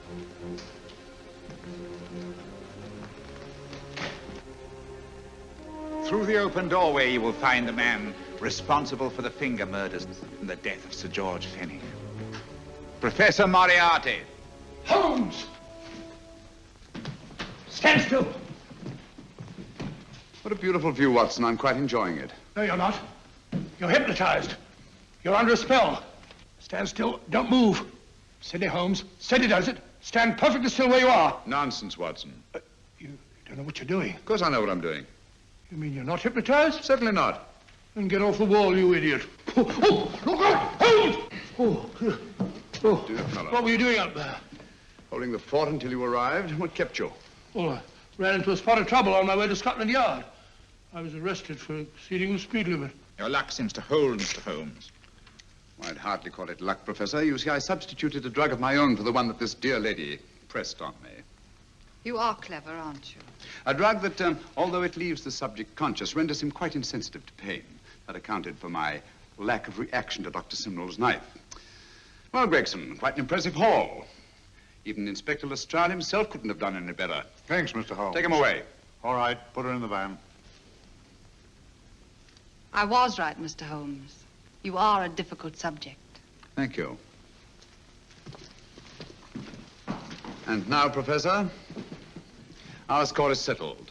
Through the open doorway, you will find the man responsible for the finger murders and the death of Sir George Fenwick. Professor Moriarty. Holmes! Stand still. What a beautiful view, Watson. I'm quite enjoying it. No, you're not. You're hypnotized. You're under a spell. Stand still. Don't move. Steady, Holmes. Steady does it. Stand perfectly still where you are. Nonsense, Watson. You don't know what you're doing. Of course I know what I'm doing. You mean you're not hypnotized? Certainly not. Then get off the wall, you idiot. Oh, look out! Holmes! Dear fellow. What were you doing out there? Holding the fort until you arrived. What kept you? Well, I ran into a spot of trouble on my way to Scotland Yard. I was arrested for exceeding the speed limit. Your luck seems to hold, Mr. Holmes. I'd hardly call it luck, Professor. You see, I substituted a drug of my own for the one that this dear lady pressed on me. You are clever, aren't you? A drug that, although it leaves the subject conscious, renders him quite insensitive to pain. That accounted for my lack of reaction to Dr. Simnel's knife. Well, Gregson, quite an impressive haul. Even Inspector Lestrade himself couldn't have done any better. Thanks, Mr. Holmes. Take him away. All right, put her in the van. I was right, Mr. Holmes. You are a difficult subject. Thank you. And now, Professor, our score is settled.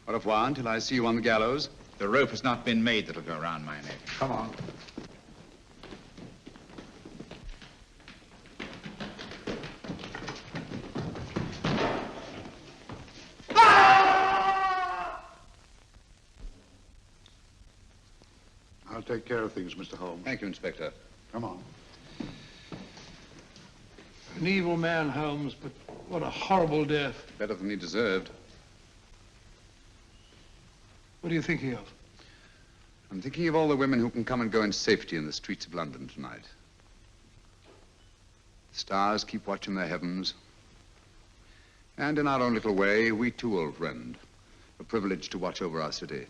Au revoir until I see you on the gallows. The rope has not been made that'll go around my neck. Come on. I'll take care of things, Mr. Holmes. Thank you, Inspector. Come on. An evil man, Holmes, but what a horrible death. Better than he deserved. What are you thinking of? I'm thinking of all the women who can come and go in safety in the streets of London tonight. Stars keep watch in the heavens. And in our own little way, we too, old friend, are privileged to watch over our city.